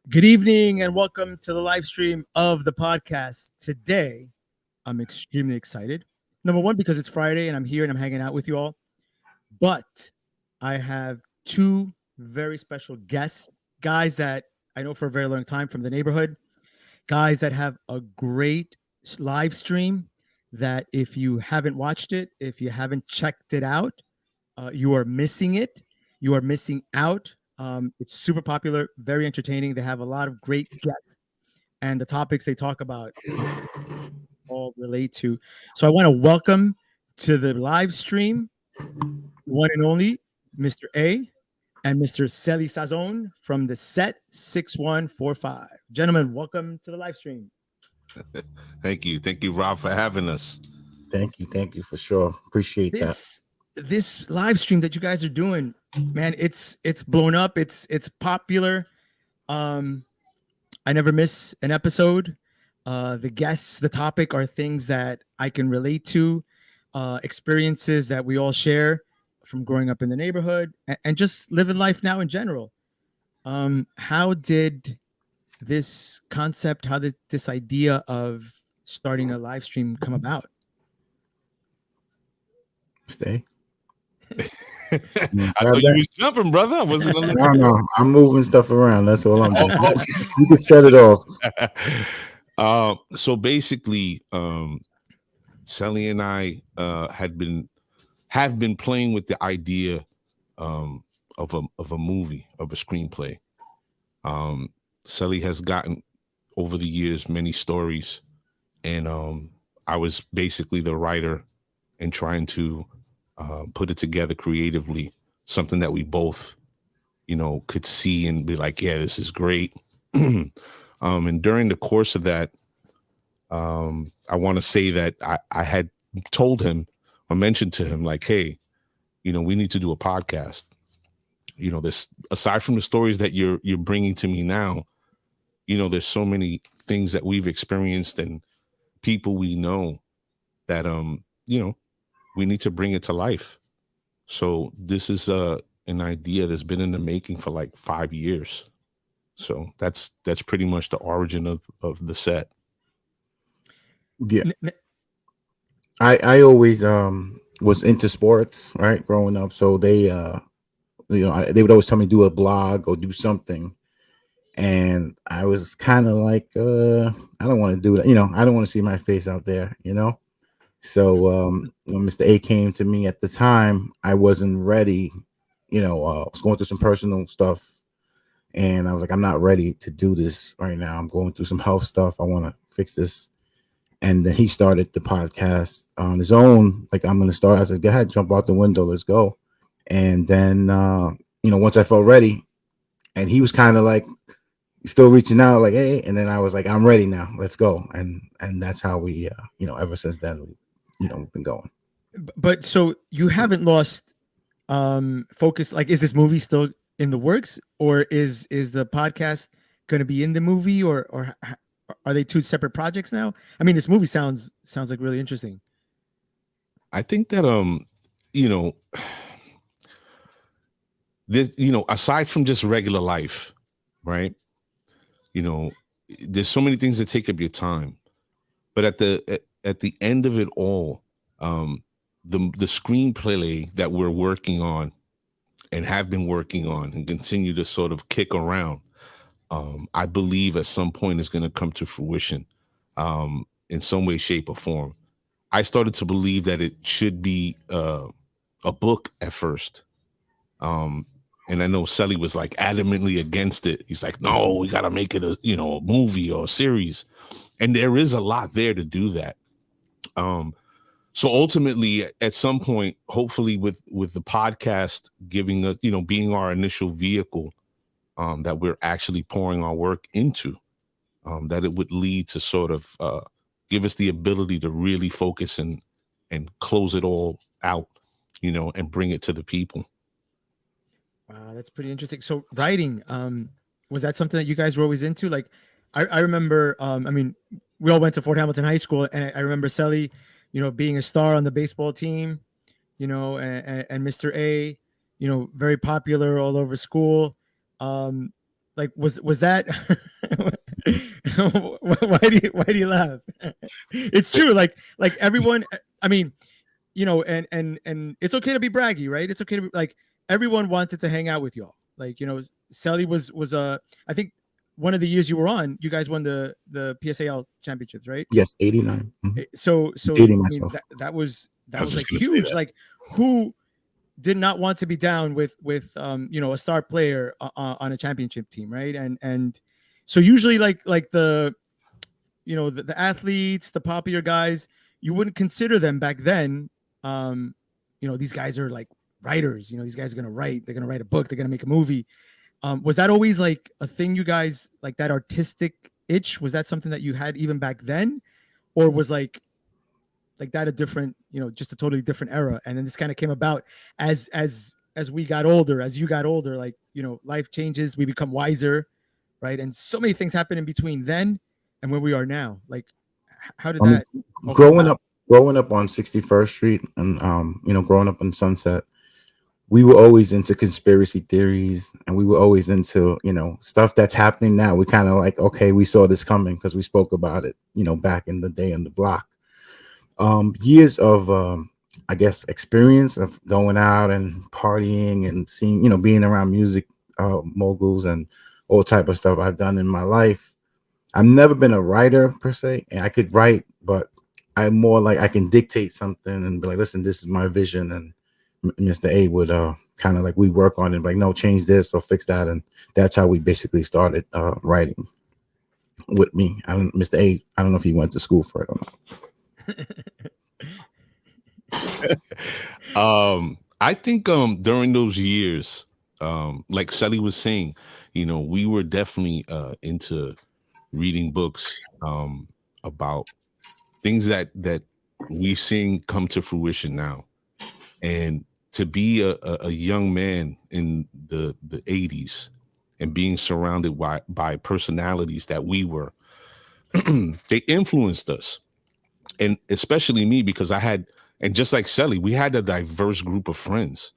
Good evening and welcome to the live stream of the podcast. Today, I'm extremely excited. Number one, because it's Friday and I'm here and I'm hanging out with you all. But I have two very special guests, guys that I know for a very long time from the neighborhood, guys that have a great live stream that if you haven't watched it, if you haven't checked it out, you are missing it. You are missing out. It's super popular, very entertaining. They have a lot of great guests, and the topics they talk about all relate to. So I want to welcome to the live stream one and only Mr. A and Mr. Celi Sazon from the set 6145. Gentlemen, welcome to the live stream. Thank you. Thank you, Rob, for having us. Thank you for sure. Appreciate that. This live stream that you guys are doing, man, it's blown up. It's popular. I never miss an episode. The guests, the topic are things that I can relate to, experiences that we all share from growing up in the neighborhood and just living life now in general. How did this concept, how did this idea of starting a live stream come about? Stay. I thought you was jumping, brother. I wasn't on the No, I'm moving stuff around. That's all I'm doing. You can set it off. So basically, Celi and I have been playing with the idea of a movie, of a screenplay. Celi has gotten over the years many stories, and I was basically the writer and trying to put it together creatively, something that we both, could see and be like, yeah, this is great. And during the course of that, I want to say that I had told him or mentioned to him, like, hey, we need to do a podcast. This, aside from the stories that you're bringing to me now, there's so many things that we've experienced and people we know that, we need to bring it to life. So this is an idea that's been in the making for like 5 years. So that's pretty much the origin of the set. Yeah. I always was into sports, right, growing up. So they they would always tell me do a blog or do something. And I was kind of like, I don't want to do that. I don't want to see my face out there, So when Mr. A came to me at the time, I wasn't ready. I was going through some personal stuff, and I was like, I'm not ready to do this right now. I'm going through some health stuff. I want to fix this. And then he started the podcast on his own. Like, I'm going to start. I said, go ahead, jump out the window. Let's go. And then, once I felt ready, and he was kind of like still reaching out, like, hey. And then I was like, I'm ready now. Let's go. And that's how we, ever since then, we've been going. But so you haven't lost focus. Like, is this movie still in the works, or is the podcast going to be in the movie, or are they two separate projects now? I mean, this movie sounds like really interesting. I think that this, aside from just regular life, right? There's so many things that take up your time, but at the end of it all, the screenplay that we're working on and have been working on and continue to sort of kick around, I believe at some point is going to come to fruition in some way, shape, or form. I started to believe that it should be a book at first. And I know Celi was like adamantly against it. He's like, no, we got to make it a movie or a series. And there is a lot there to do that. So ultimately, at some point, hopefully with the podcast giving us, being our initial vehicle that we're actually pouring our work into, that it would lead to sort of give us the ability to really focus and close it all out, and bring it to the people. Wow, that's pretty interesting. So writing, was that something that you guys were always into? Like, I remember, I mean, we all went to Fort Hamilton High School, and I remember Celi, being a star on the baseball team, and Mr. A, very popular all over school. like was that why do you laugh? It's true. Like everyone, I mean, and it's okay to be braggy, right? It's okay to be like, everyone wanted to hang out with y'all. Like, Celi was I think one of the years you were on, you guys won the PSAL championships, right? Yes, 89. So Dating I mean myself. that I was was just like gonna say huge. that. Like, who did not want to be down with a star player on a championship team, right? And so usually, like the athletes, the popular guys, you wouldn't consider them back then. Um, these guys are like writers. These guys are gonna write. They're gonna write a book. They're gonna make a movie. Was that always like a thing, you guys, like that artistic itch? Was that something that you had even back then, or was like that a different, just a totally different era? And then this kind of came about as we got older, as you got older, like, life changes, we become wiser, right? And so many things happen in between then and where we are now. Like, how did I mean, that all come growing about? up, growing up on 61st Street, and growing up on Sunset, we were always into conspiracy theories, and we were always into stuff that's happening now. We kind of like, okay, we saw this coming because we spoke about it, back in the day on the block. Years of I guess experience of going out and partying and seeing, being around music moguls and all type of stuff I've done in my life. I've never been a writer per se, and I could write, but I'm more like I can dictate something and be like, listen, this is my vision, and Mr. A would kind of like, we work on it, like, no, change this or fix that, and that's how we basically started writing with me. Mr. A, I don't know if he went to school for it or not. I think during those years, like Sally was saying, we were definitely into reading books about things that we've seen come to fruition now. And to be a young man in the 80s and being surrounded by personalities that we were, they influenced us. And especially me, because and just like Sally, we had a diverse group of friends,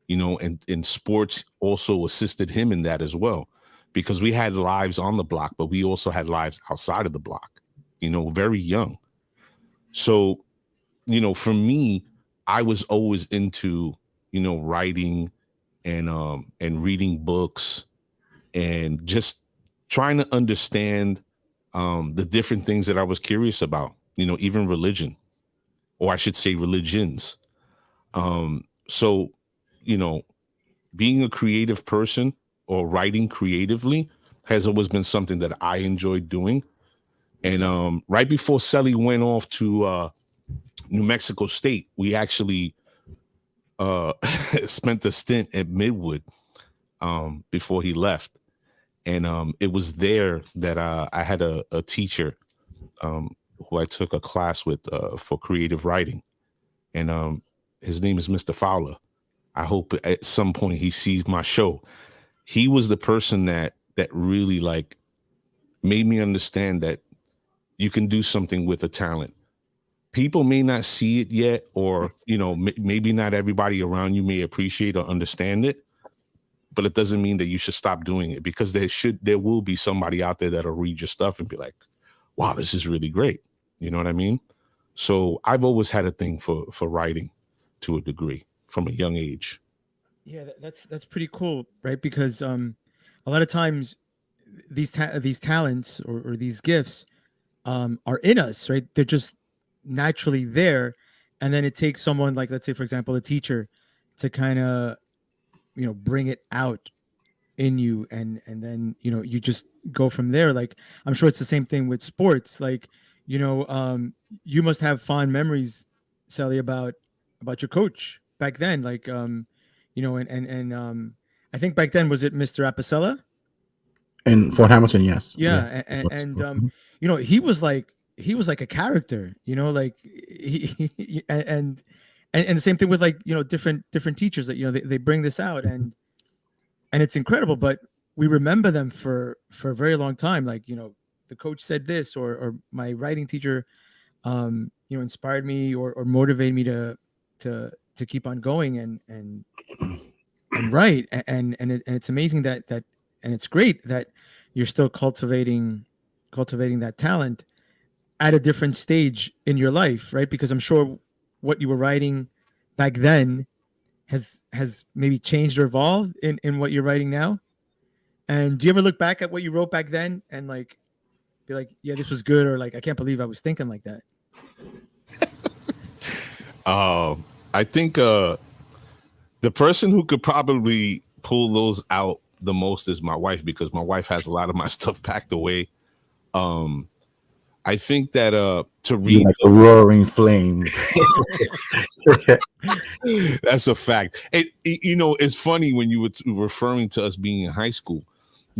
and sports also assisted him in that as well, because we had lives on the block, but we also had lives outside of the block, very young. So, for me, I was always into, writing and reading books and just trying to understand the different things that I was curious about, even religion, or I should say religions. So, you know, being a creative person or writing creatively has always been something that I enjoyed doing. And right before Celi went off to New Mexico State, we actually spent a stint at Midwood before he left. And it was there that I had a teacher who I took a class with for creative writing. And his name is Mr. Fowler. I hope at some point he sees my show. He was the person that really like made me understand that you can do something with a talent. People may not see it yet, or maybe not everybody around you may appreciate or understand it, but it doesn't mean that you should stop doing it, because there will be somebody out there that'll read your stuff and be like, wow, this is really great. You know what I mean? So I've always had a thing for writing to a degree from a young age. Yeah, that's pretty cool, right? Because a lot of times these talents or these gifts are in us, right? They're just naturally there, and then it takes someone like, let's say, for example, a teacher, to kind of bring it out in you, and then you just go from there. Like, I'm sure it's the same thing with sports. Like, you must have fond memories, Sally, about your coach back then. Like, and I think back then, was it Mr. Apicella? And Fort Hamilton, yes. Yeah, he was like a character, like and the same thing with, like, different teachers that they bring this out, and it's incredible. But we remember them for a very long time. Like, the coach said this, or my writing teacher inspired me, or motivated me to keep on going and write. And it's amazing that and it's great that you're still cultivating that talent at a different stage in your life, right? Because I'm sure what you were writing back then has maybe changed or evolved in what you're writing now. And do you ever look back at what you wrote back then and like be like, yeah, this was good, or like, I can't believe I was thinking like that? I think the person who could probably pull those out the most is my wife, because my wife has a lot of my stuff packed away. I think that to read like a roaring flame. That's a fact. It's funny when you were referring to us being in high school.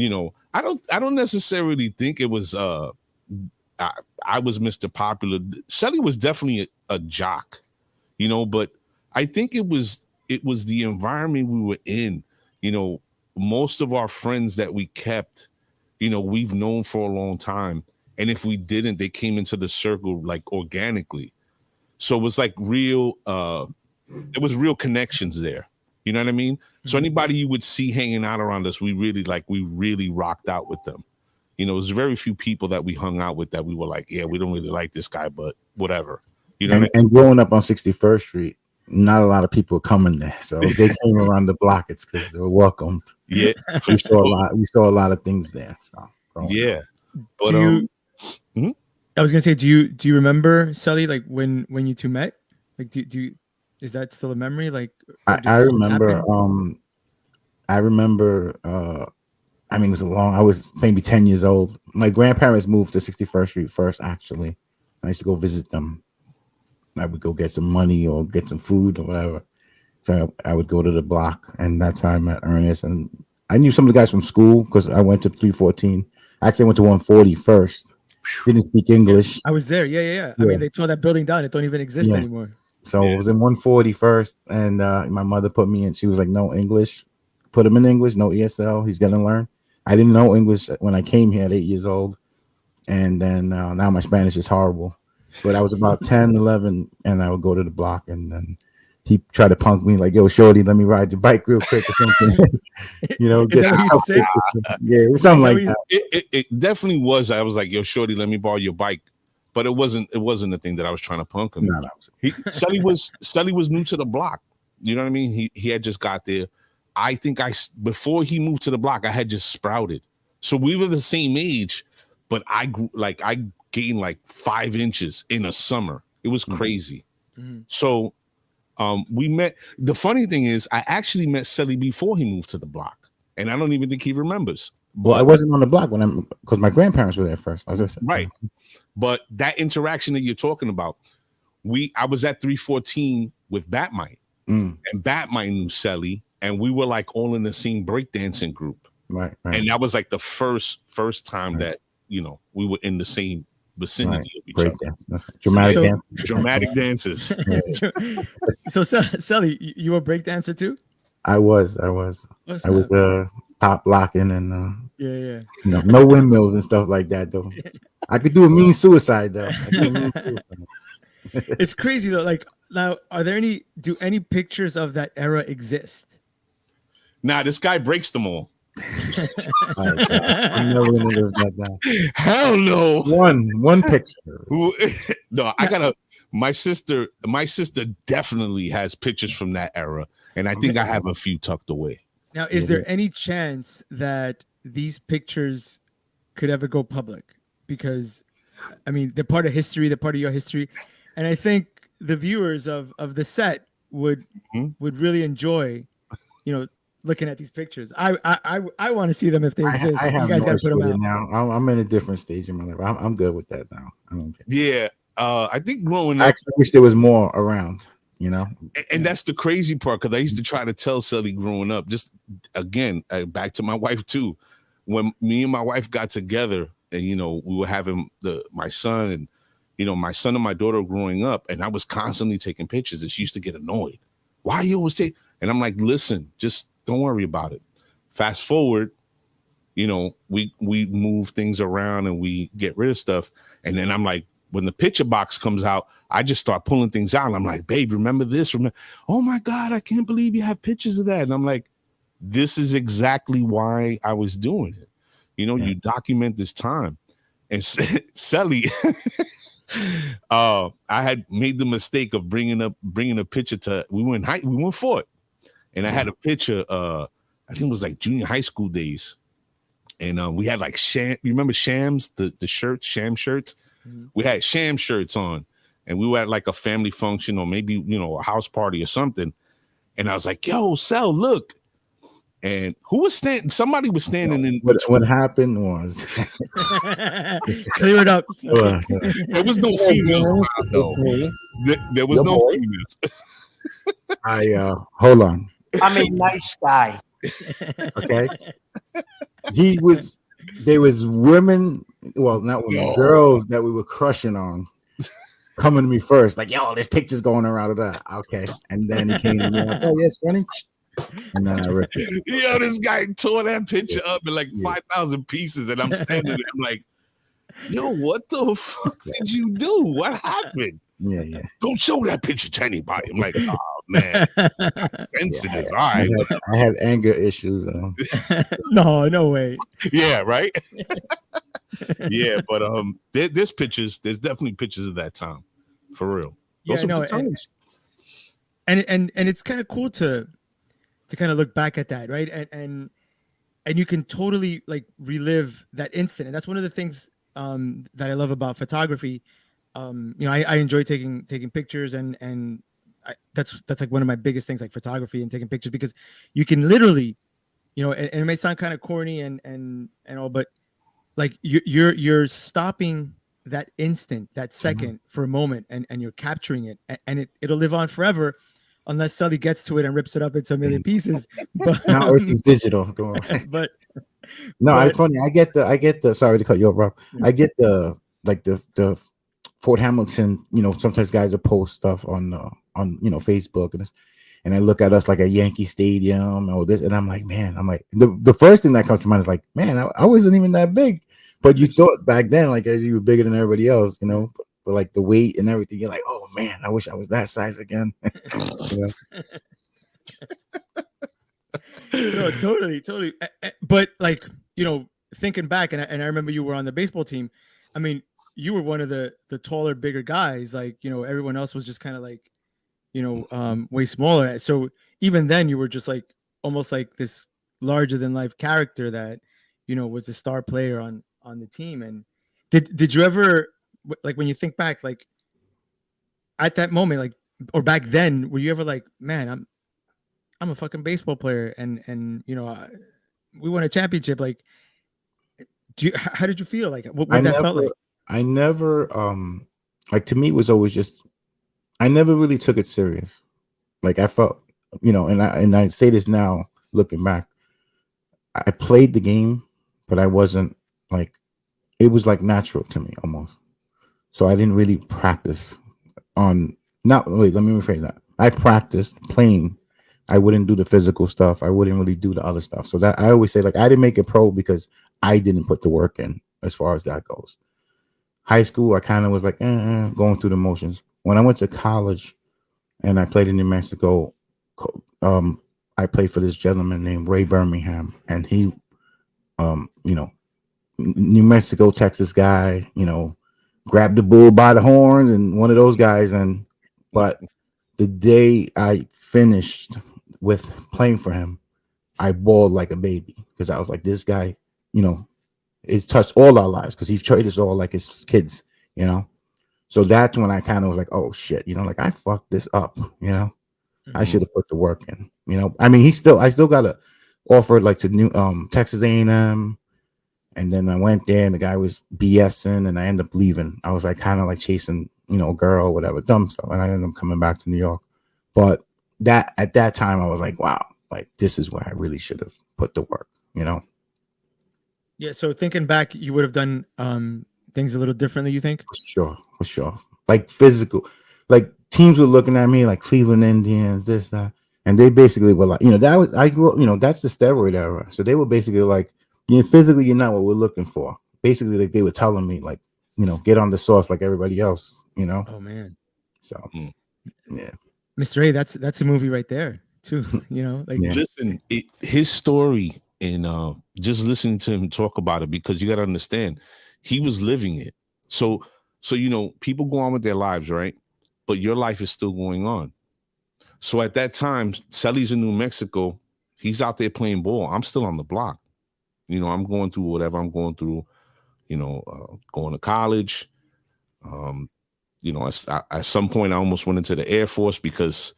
I don't necessarily think it was I was Mr. Popular. Celi was definitely a jock, but I think it was the environment we were in. Most of our friends that we kept, we've known for a long time. And if we didn't, they came into the circle like organically. So it was like real, it was real connections there. You know what I mean? Mm-hmm. So anybody you would see hanging out around us, we really rocked out with them. There's very few people that we hung out with that we were like, yeah, we don't really like this guy, but whatever. And growing up on 61st Street, not a lot of people coming there. So if they came around the block, it's because they were welcomed. Yeah. We saw a lot of things there. So yeah. But I was gonna say, do you remember, Celi, like when you two met? Like, do you is that still a memory? Like, I remember. I remember. I mean, it was I was maybe 10 years old. My grandparents moved to 61st Street first. Actually, I used to go visit them. I would go get some money or get some food or whatever. So I would go to the block, and that's how I met Ernest. And I knew some of the guys from school because I went to 314. Actually, I went to 140 first. Didn't speak English. I was there. Yeah. I mean, they tore that building down. It don't even exist anymore. So it was in 140 first, and my mother put me in. She was like, "No English. Put him in English. No ESL. He's gonna learn." I didn't know English when I came here at 8 years old, and then now my Spanish is horrible. But I was about 10, 11, and I would go to the block, and then he tried to punk me like, "Yo, shorty, let me ride your bike real quick or something." Is that what you said? Yeah, it was something like that. It definitely was. I was like, "Yo, shorty, let me borrow your bike," but it wasn't the thing that I was trying to punk him. No. Celi was new to the block. You know what I mean? He had just got there. I think before he moved to the block, I had just sprouted. So we were the same age, but I gained like 5 inches in a summer. It was crazy. Mm-hmm. So we met. The funny thing is, I actually met Celi before he moved to the block, and I don't even think he remembers. Well, I wasn't on the block because my grandparents were there first. Right. But that interaction that you're talking about, I was at 314 with Batmite, and Batmite knew Celi, and we were like all in the same breakdancing group. Right. And that was like the first time that we were in the same vicinity of each other. Dramatic dances. So Celi, you were a breakdancer too? I was pop locking and yeah. No windmills and stuff like that though. I could do a mean suicide though. It's crazy though. Like now, do any pictures of that era exist? Nah, this guy breaks them all. I'm never gonna live that down. Hell no. One picture. No, I gotta. My sister definitely has pictures from that era, and I think I have a few tucked away. Now, is there any chance that these pictures could ever go public? Because, I mean, they're part of history. They're part of your history, and I think the viewers of the set would really enjoy, looking at these pictures. I want to see them if they exist. You guys got to put them out. Now I'm in a different stage in my life. I'm good with that now. I don't care. Yeah, I think growing up, I actually wish there was more around. And that's the crazy part, because I used to try to tell Celi growing up. Just again, back to my wife too. When me and my wife got together, and we were having my son and my son and my daughter growing up, and I was constantly taking pictures, and she used to get annoyed. Why are you always taking? And I'm like, listen, just don't worry about it. Fast forward, we move things around and we get rid of stuff, and then I'm like, when the picture box comes out, I just start pulling things out. And I'm like, babe, remember this? Oh my God, I can't believe you have pictures of that. And I'm like, this is exactly why I was doing it. You know, you document this time. And Celi, I had made the mistake of bringing a picture to. We went for it, and I had a picture. I think it was like junior high school days, and we had like sham. You remember shams, the shirts, sham shirts. Mm-hmm. We had sham shirts on, and we were at like a family function or maybe a house party or something. And I was like, "Yo, Cel, look." And who was standing? Somebody was standing in. What happened was clear it up. There was no females. There was no females. Hold on. I'm a nice guy. Okay. There was women, well, not women, girls that we were crushing on coming to me first, like, yo, this picture's going around of that. Okay. And then he came to me like, oh, yeah, it's funny. And then I ripped it. Yo, this guy tore that picture up in like 5,000 pieces, and I'm standing there. I'm like, yo, what the fuck did you do? What happened? Yeah. Don't show that picture to anybody. I'm like, oh man, sensitive. All right. I have anger issues. No way. Yeah, right. Yeah, but there's pictures. There's definitely pictures of that time, for real. Those yeah, no, and it's kind of cool to kind of look back at that, right? And you can totally like relive that instant. And that's one of the things that I love about photography. I enjoy taking pictures and that's like one of my biggest things, like photography and taking pictures, because you can literally, and it may sound kind of corny and all, but like you're stopping that instant, that second for a moment, and you're capturing it, and it'll live on forever. Unless Celi gets to it and rips it up into a million pieces. But now everything's digital. But it's funny. I get the. Sorry to cut you off, Rob. I get the Fort Hamilton. Sometimes guys will post stuff on Facebook and I look at us like a Yankee Stadium or this, and I'm like, the first thing that comes to mind is like, man, I wasn't even that big, but you thought back then like you were bigger than everybody else, But like the weight and everything, you're like, oh man, I wish I was that size again. No, totally. But like, thinking back, and I remember you were on the baseball team. I mean, you were one of the taller, bigger guys. Like, everyone else was just kind of like, way smaller. So even then, you were just like almost like this larger than life character that, was the star player on the team. And did you ever, like, when you think back, like at that moment, like, or back then, were you ever like, man, I'm a fucking baseball player, and we won a championship? Like, how did you feel? Like, what that felt like? I never, like, to me, it was always just, I never really took it serious. Like, I felt, and I say this now, looking back, I played the game, but I wasn't like, it was like natural to me almost. So I didn't really practice let me rephrase that. I practiced playing. I wouldn't do the physical stuff. I wouldn't really do the other stuff. So that I always say, like, I didn't make it pro because I didn't put the work in as far as that goes. High school, I kind of was like, going through the motions. When I went to college and I played in New Mexico, I played for this gentleman named Ray Birmingham, and he, New Mexico, Texas guy, grabbed the bull by the horns and one of those guys. But the day I finished with playing for him, I bawled like a baby because I was like, this guy, it's touched all our lives because he treated us all like his kids, So that's when I kind of was like, oh shit, like I fucked this up, I should have put the work in, I mean, I still got to offer like to new Texas A&M. And then I went there and the guy was BSing and I ended up leaving. I was like kind of like chasing, a girl or whatever, dumb stuff. And I ended up coming back to New York. But that at that time I was like, wow, like this is where I really should have put the work, Yeah. So thinking back, you would have done things a little differently, you think? For sure. Like physical, like teams were looking at me like Cleveland Indians, this, that. And they basically were like, I grew up, that's the steroid era. So they were basically like, physically, you're not what we're looking for. Basically, like they were telling me, like, get on the sauce like everybody else, Oh man. So, yeah, Mr. A, that's a movie right there. too. You know, like Yeah. Listen, his story and just listening to him talk about it, because you got to understand, he was living it. So people go on with their lives, right? But your life is still going on. So at that time, Celi's in New Mexico. He's out there playing ball. I'm still on the block. I'm going through whatever I'm going through. Going to college. At some point, I almost went into the Air Force because,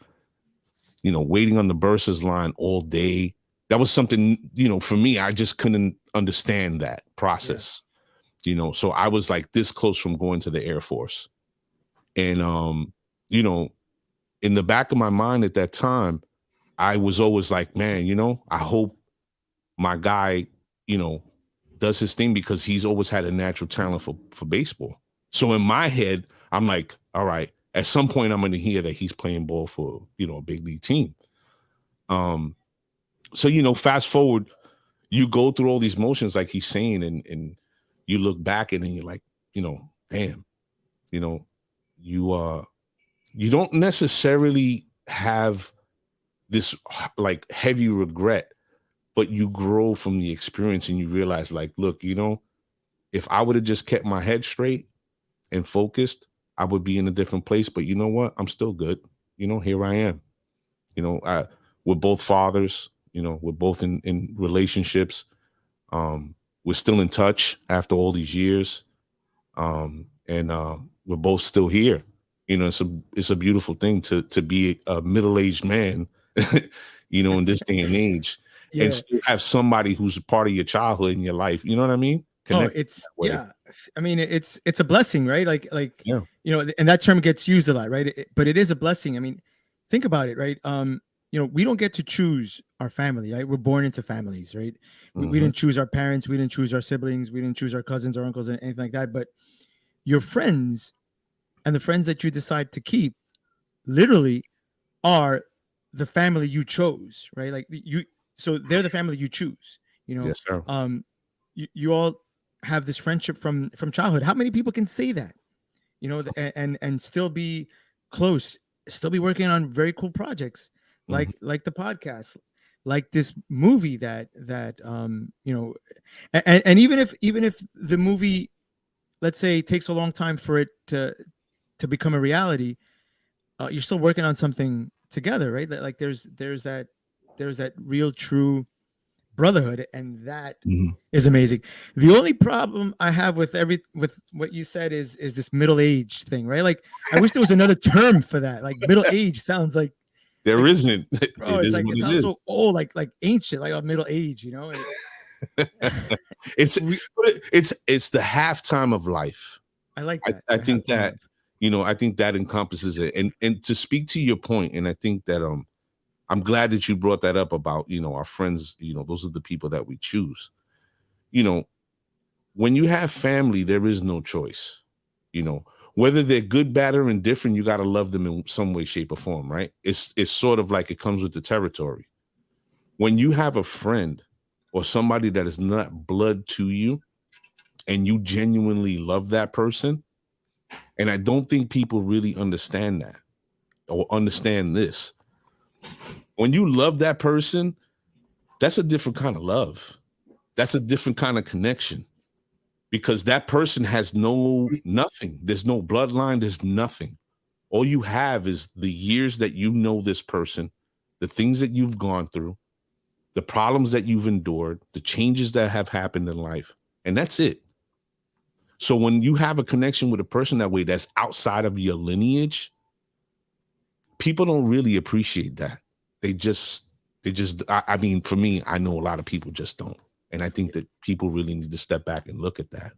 waiting on the bursar's line all day. That was something, for me, I just couldn't understand that process. Yeah. So I was like this close from going to the Air Force. And, in the back of my mind at that time, I was always like, man, I hope my guy, does his thing, because he's always had a natural talent for baseball. So in my head, I'm like, all right, at some point I'm going to hear that he's playing ball for, a big league team. So, fast forward, you go through all these motions like he's saying, and you look back and then you're like, damn, you don't necessarily have this like heavy regret, but you grow from the experience and you realize, like, look, if I would have just kept my head straight and focused, I would be in a different place. But you know what? I'm still good. Here I am. We're both fathers. We're both in relationships. We're still in touch after all these years. And we're both still here. It's a beautiful thing to be a middle-aged man, in this day and age, and still have somebody who's a part of your childhood in your life. You know what I mean? I mean, it's a blessing, right? Like, yeah. And that term gets used a lot, right? But it is a blessing. I mean, think about it, right? We don't get to choose our family, right? We're born into families, right? We didn't choose our parents. We didn't choose our siblings. We didn't choose our cousins or uncles and anything like that. But your friends and the friends that you decide to keep literally are the family you chose, right? Like so they're the family you choose, Yes, sir. You all have this friendship from childhood. How many people can say that, and still be close, still be working on very cool projects like the podcast, like this movie that and even if the movie, let's say, takes a long time for it to become a reality, you're still working on something together, right? Like there's that real true brotherhood, and that is amazing. The only problem I have with what you said is this middle age thing, right? Like I wish there was another term for that. Like middle age sounds like there isn't. Bro, it's like it sounds so old, like ancient, like a middle age, It's the halftime of life. I like that. I think that I think that encompasses it. And to speak to your point, and I think that I'm glad that you brought that up about our friends. Those are the people that we choose. When you have family, there is no choice. Whether they're good, bad, or indifferent, you got to love them in some way, shape, or form, right? It's sort of like it comes with the territory. When you have a friend or somebody that is not blood to you, and you genuinely love that person, and I don't think people really understand that or understand this. When you love that person, that's a different kind of love. That's a different kind of connection, because that person has nothing. There's no bloodline. There's nothing. All you have is the years that you know this person, the things that you've gone through, the problems that you've endured, the changes that have happened in life. And that's it. So when you have a connection with a person that way, that's outside of your lineage, people don't really appreciate that. They just, I mean, for me, I know a lot of people just don't. And I think that people really need to step back and look at that.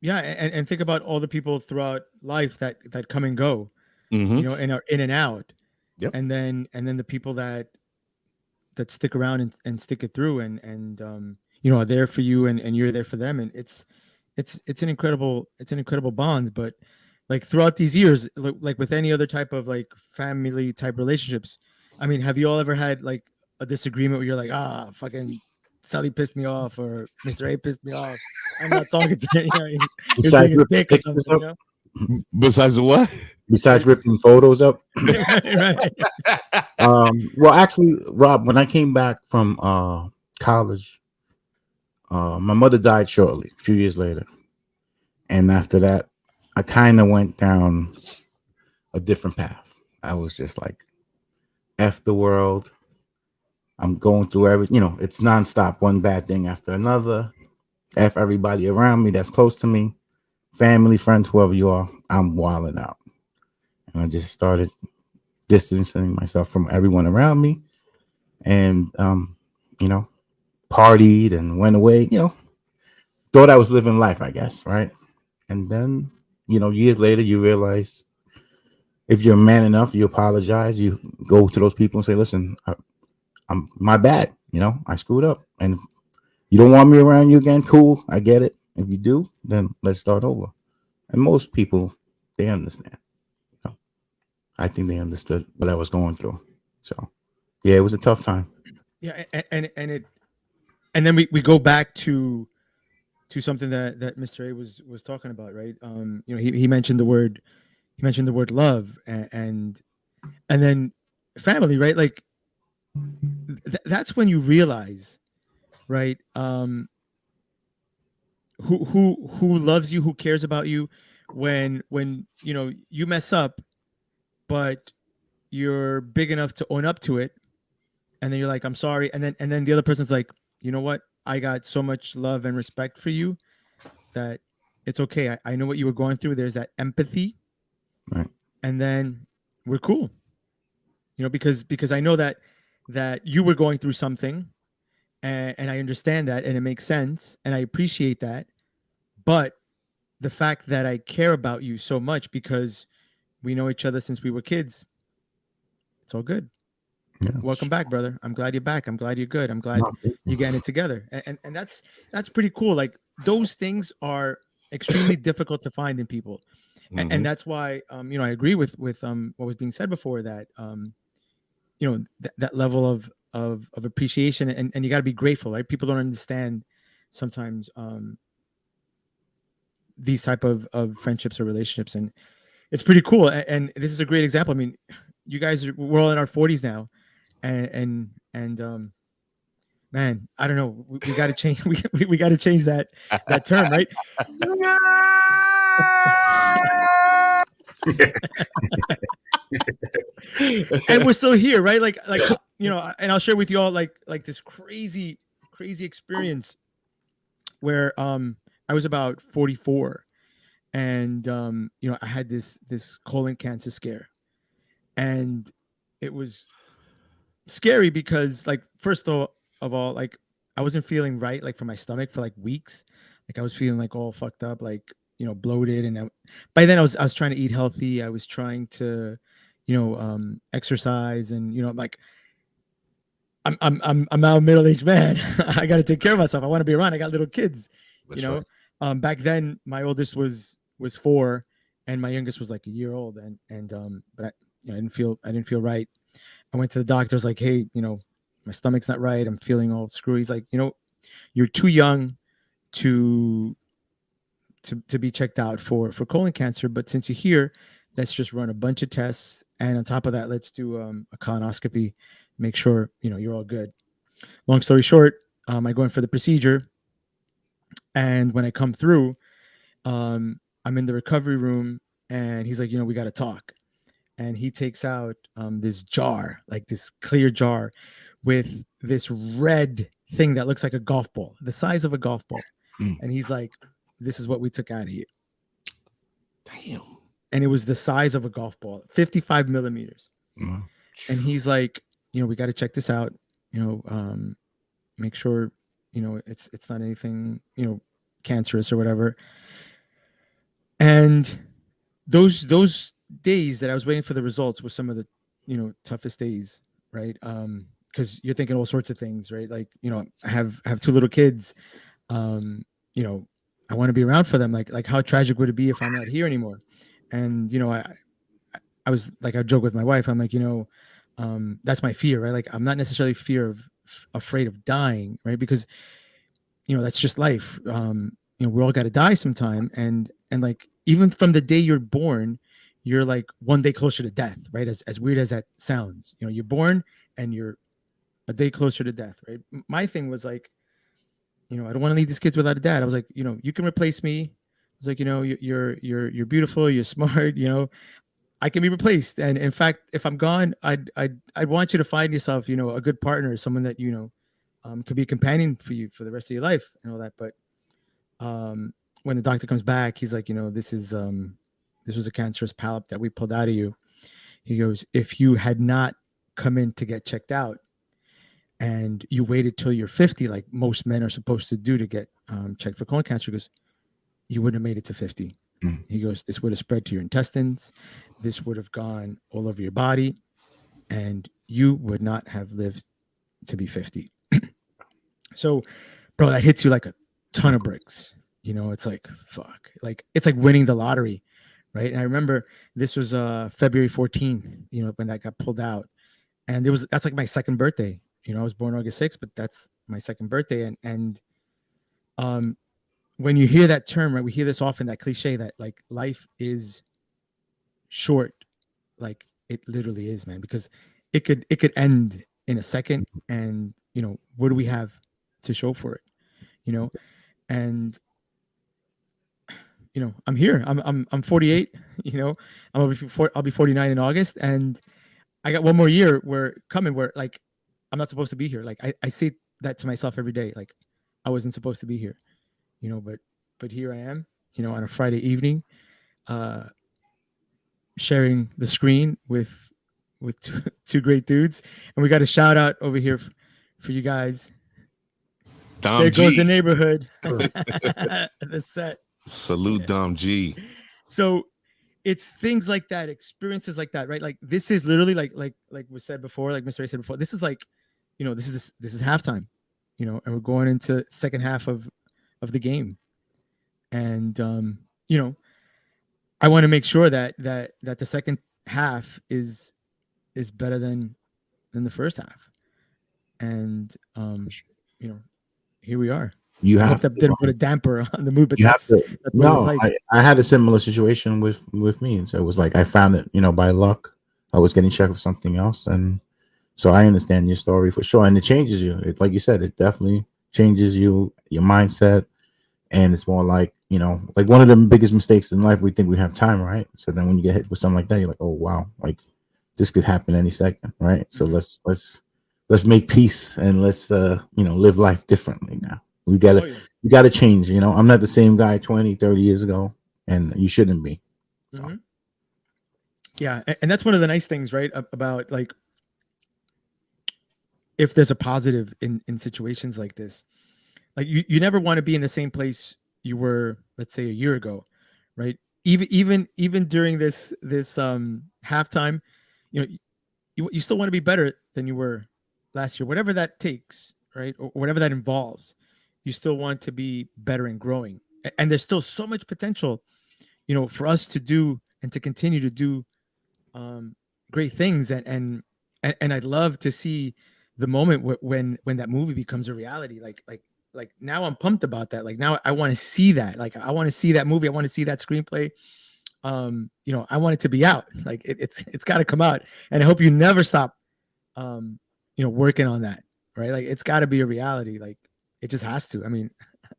Yeah. And think about all the people throughout life that come and go, and are in and out. Yep. And then the people that stick around and stick it through and are there for you and you're there for them. And it's an incredible bond. But like throughout these years, like with any other type of like family type relationships, I mean, have you all ever had like a disagreement where you're like, fucking Sally pissed me off, or Mr. A pissed me off, I'm not talking to him, Besides ripping dick or something, Besides what? Besides ripping photos up. Right. Well, actually, Rob, when I came back from college, my mother died shortly, a few years later, and after that, I kind of went down a different path. I was just like, "F the world." I'm going through it's nonstop, one bad thing after another. F everybody around me that's close to me, family, friends, whoever you are. I'm wilding out, and I just started distancing myself from everyone around me, and you know, partied and went away. Thought I was living life, I guess, right? And then, years later, you realize if you're man enough, you apologize. You go to those people and say, "Listen, I'm my bad. I screwed up, and if you don't want me around you again, cool. I get it. If you do, then let's start over." And most people, they understand. I think they understood what I was going through. So, yeah, it was a tough time. Yeah, and then we go back to something that Mr. A was talking about, right? He mentioned the word love, and then family, right? Like that's when you realize, right? Who loves you, who cares about you, when you mess up, but you're big enough to own up to it, and then you're like, I'm sorry, and then the other person's like, you know what? I got so much love and respect for you that it's okay. I know what you were going through. There's that empathy, Right. and then we're cool. Because I know that you were going through something, and I understand that, and it makes sense, and I appreciate that. But the fact that I care about you so much because we know each other since we were kids, it's all good. Yeah. Welcome back, brother. I'm glad you're back. I'm glad you're good. I'm glad No, thank you're you. getting it together. And that's pretty cool. Like those things are extremely difficult to find in people. And that's why I agree with what was being said before, that that level of appreciation, and you got to be grateful, right? People don't understand sometimes these type of friendships or relationships, and it's pretty cool. And this is a great example. I mean, you guys we're all in our 40s now, and man, I don't know, we got to change we got to change that term, right? And we're still here, right? Like and I'll share with you all like this crazy experience where I was about 44, and I had this colon cancer scare, and it was scary because, like, first of all, like, I wasn't feeling right, like, for my stomach for like weeks. Like I was feeling like all fucked up, like, bloated, and by then I was trying to eat healthy. I was trying to exercise, and like, I'm now a middle-aged man. I got to take care of myself. I want to be around. I got little kids. That's right. Back then my oldest was 4, and my youngest was like a year old, and but I didn't feel right. I went to the doctor. I was like, hey, my stomach's not right. I'm feeling all screwy. He's like, you're too young to be checked out for colon cancer, but since you're here, let's just run a bunch of tests, and on top of that, let's do a colonoscopy, make sure you're all good. Long story short, I go in for the procedure, and when I come through, I'm in the recovery room, and he's like, we got to talk. And he takes out this jar, like this clear jar with this red thing that looks like a golf ball, the size of a golf ball. And he's like, this is what we took out of you. Damn. And it was the size of a golf ball, 55 millimeters. Mm-hmm. And he's like, we got to check this out, make sure, it's not anything, cancerous or whatever. And those days that I was waiting for the results were some of the toughest days, right? Because you're thinking all sorts of things, right? Like, I have 2 little kids. I want to be around for them. Like how tragic would it be if I'm not here anymore? And I was like, I joke with my wife, I'm like, that's my fear, right? Like, I'm not necessarily afraid of dying, right? Because that's just life. We all got to die sometime, and like, even from the day you're born, you're like one day closer to death, right? As weird as that sounds, you're born and you're a day closer to death, right? My thing was like, I don't want to leave these kids without a dad. I was like, you can replace me. It's like, you're beautiful, you're smart, I can be replaced. And in fact, if I'm gone, I'd want you to find yourself, a good partner, someone that, could be a companion for you for the rest of your life and all that. But when the doctor comes back, he's like, this was a cancerous polyp that we pulled out of you. He goes, if you had not come in to get checked out and you waited till you're 50, like most men are supposed to do to get checked for colon cancer, he goes, you wouldn't have made it to 50. He goes, this would have spread to your intestines. This would have gone all over your body and you would not have lived to be 50. So, bro, that hits you like a ton of bricks. It's like, fuck, like it's like winning the lottery. Right. And I remember this was February 14th, when that got pulled out. And that's like my second birthday. I was born August 6th, but that's my second birthday. And when you hear that term, right, we hear this often, that cliche that like life is short. Like it literally is, man, because it could end in a second. And, what do we have to show for it? And I'm here. I'm 48. I'll be 49 in August, and I got one more year where like I'm not supposed to be here. Like I say that to myself every day. Like I wasn't supposed to be here, but here I am. On a Friday evening, sharing the screen with two great dudes, and we got a shout out over here for you guys. Dom there G. goes the neighborhood. The set. Salute Dom G. So it's things like that, experiences like that, right? Like this is literally like was said before, like Mr. A said before, this is like, this is halftime, and we're going into second half of the game. And I want to make sure that the second half is better than the first half. And here we are. You I have hope that didn't put a damper on the mood, but you that's have to. what No, it's like. I had a similar situation with me. So it was like I found it, by luck. I was getting checked for something else, and so I understand your story for sure. And it changes you. It, like you said, it definitely changes you, your mindset, and it's more like like one of the biggest mistakes in life. We think we have time, right? So then when you get hit with something like that, you're like, oh wow, like this could happen any second, right? So let's make peace and let's live life differently now. We gotta change. I'm not the same guy 20, 30 years ago, and you shouldn't be. So. Mm-hmm. Yeah, and that's one of the nice things, right? About like if there's a positive in situations like this, like you never want to be in the same place you were, let's say, a year ago, right? Even during this halftime, you still want to be better than you were last year, whatever that takes, right? Or whatever that involves. You still want to be better and growing. And there's still so much potential, for us to do and to continue to do great things. And I'd love to see the moment when that movie becomes a reality. Like now I'm pumped about that. Like now I want to see that. Like I want to see that movie. I want to see that screenplay. I want it to be out. Like it's got to come out. And I hope you never stop, working on that. Right? Like it's got to be a reality. Like it just has to. I mean,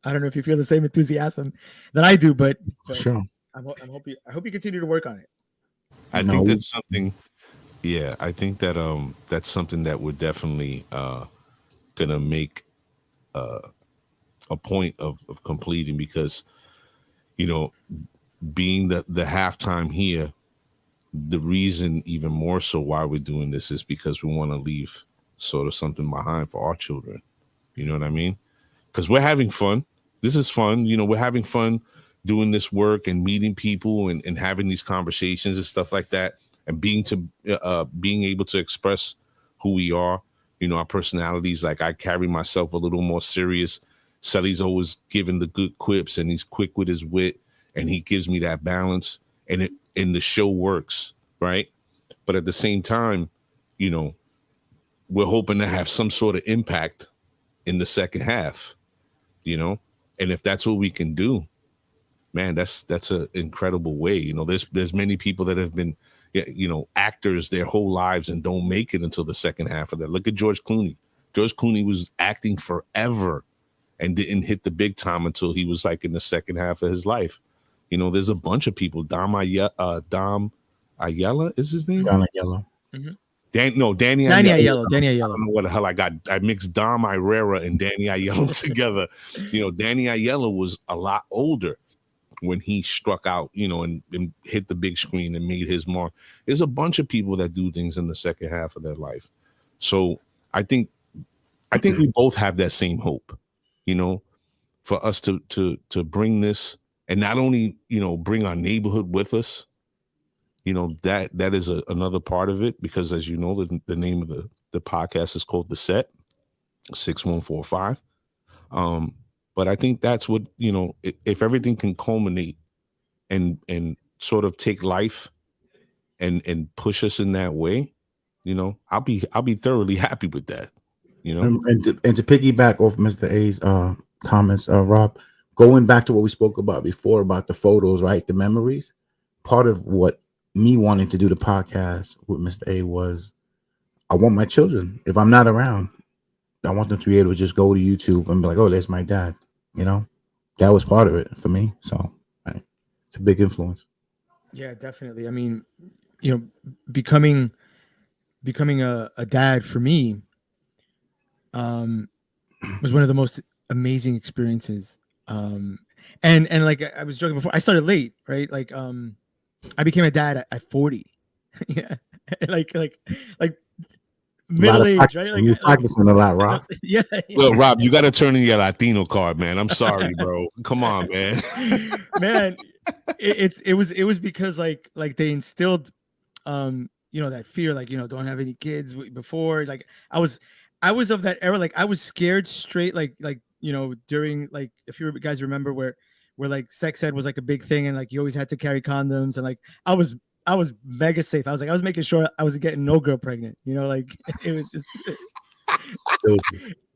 I don't know if you feel the same enthusiasm that I do, but Sure. I hope you continue to work on it. I think that's something. Yeah, I think that that's something that we're definitely gonna make a point of completing, because being the halftime here, the reason even more so why we're doing this is because we want to leave sort of something behind for our children. You know what I mean? Because we're having fun. This is fun. We're having fun doing this work and meeting people and having these conversations and stuff like that, and being able to express who we are, our personalities. Like I carry myself a little more serious. Celi's always giving the good quips, and he's quick with his wit, and he gives me that balance, and the show works, right? But at the same time, we're hoping to have some sort of impact in the second half, and if that's what we can do, man, that's an incredible way. You know, there's many people that have been, you know, actors their whole lives and don't make it until the second half of that. Look at George Clooney. George Clooney was acting forever and didn't hit the big time until he was like in the second half of his life. You know, there's a bunch of people. Dom Ayala is his name? Donna Yellow. Danny Danny Aiello. Aiello. Danny I Aiello. don't know what the hell I got. I mixed Dom Irera and Danny Aiello together. You know, Danny Aiello was a lot older when he struck out, you know, and hit the big screen and made his mark. There's a bunch of people that do things in the second half of their life. So I think we both have that same hope, you know, for us to bring this, and not only, you know, bring our neighborhood with us. You know, that is another part of it, because as you know, the name of the podcast is called The Set 6145. But I think that's what, you know, if everything can culminate and sort of take life and push us in that way, you know, I'll be thoroughly happy with that. You know, And to piggyback off Mr. A's comments, Rob, going back to what we spoke about before about the photos, right? The memories. Part of what me wanting to do the podcast with Mr. A was, I want my children, if I'm not around, I want them to be able to just go to YouTube and be like, oh, there's my dad. You know, that was part of it for me. So right, it's a big influence. Yeah, definitely. I mean, you know, becoming a dad for me was one of the most amazing experiences. And like I was joking before, I started late, right? Like I became a dad at 40. Yeah. like middle age, right? Like, you're practicing a lot, Rob. Yeah. Well, Rob, you got to turn in your Latino card, man. I'm sorry, bro. Come on, man. Man, it was because like they instilled you know, that fear, like, you know, don't have any kids before. Like I was of that era. Like I was scared straight, like you know, during, like, if you guys remember where like sex ed was like a big thing, and like you always had to carry condoms, and like I was mega safe. I was making sure I wasn't getting no girl pregnant, you know, like it was just Those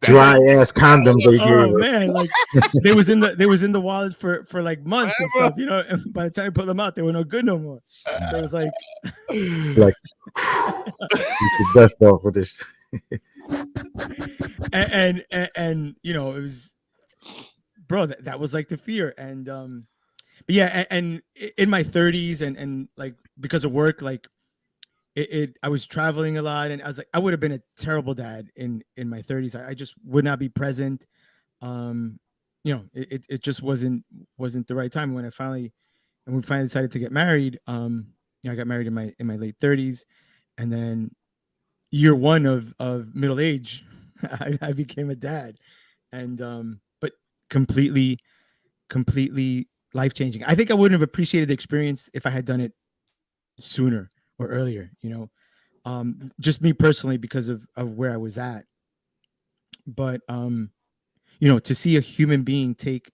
dry ass condoms they gave oh us. man, like they was in the wallet for like months and stuff, you know, and by the time I put them out, they were no good no more. So it was like Like the best off of this. and you know, it was, bro, that was like the fear. And but yeah, and in my 30s and like because of work, like I was traveling a lot, and I was like, I would have been a terrible dad in my 30s. I just would not be present. You know, it just wasn't the right time. When we finally decided to get married, you know, I got married in my late 30s, and then year one of middle age, I became a dad, and but completely life-changing. I think I wouldn't have appreciated the experience if I had done it sooner or earlier, you know, just me personally, because of where I was at. But you know, to see a human being take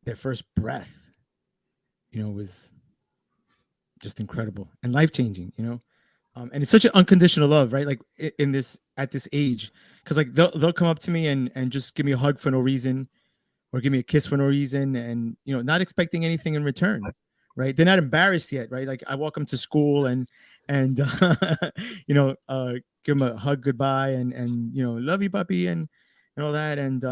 their first breath, you know, was just incredible and life-changing, you know. And it's such an unconditional love, right? Like in this, at this age, because like they'll come up to me and just give me a hug for no reason, or give me a kiss for no reason, and you know, not expecting anything in return, right? They're not embarrassed yet, right? Like I walk them to school and you know, give them a hug goodbye, and you know, love you, puppy, and all that, and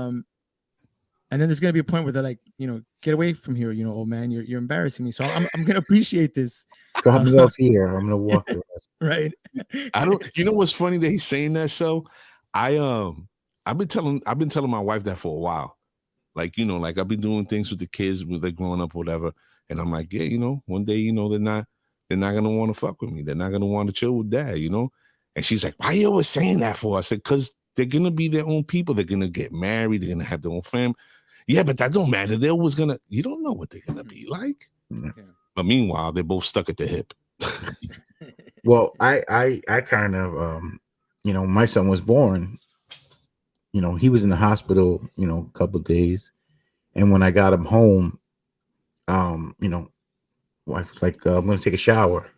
then there's gonna be a point where they're like, you know, get away from here, you know, old man, you're embarrassing me. So I'm gonna appreciate this. Drop me off here. I'm gonna walk the rest. Right. I don't. You know what's funny that he's saying that? So I've been telling my wife that for a while. Like, you know, like I've been doing things with the kids when they're growing up, or whatever. And I'm like, yeah, you know, one day, you know, they're not gonna want to fuck with me. They're not gonna want to chill with dad, you know. And she's like, why are you always saying that for? I said, because they're gonna be their own people. They're gonna get married. They're gonna have their own family. Yeah, but that don't matter. They're always gonna. You don't know what they're gonna be like. Yeah. But meanwhile, they're both stuck at the hip. Well, I kind of you know, my son was born. You know, he was in the hospital, you know, a couple of days, and when I got him home, you know, wife was like, I'm gonna take a shower.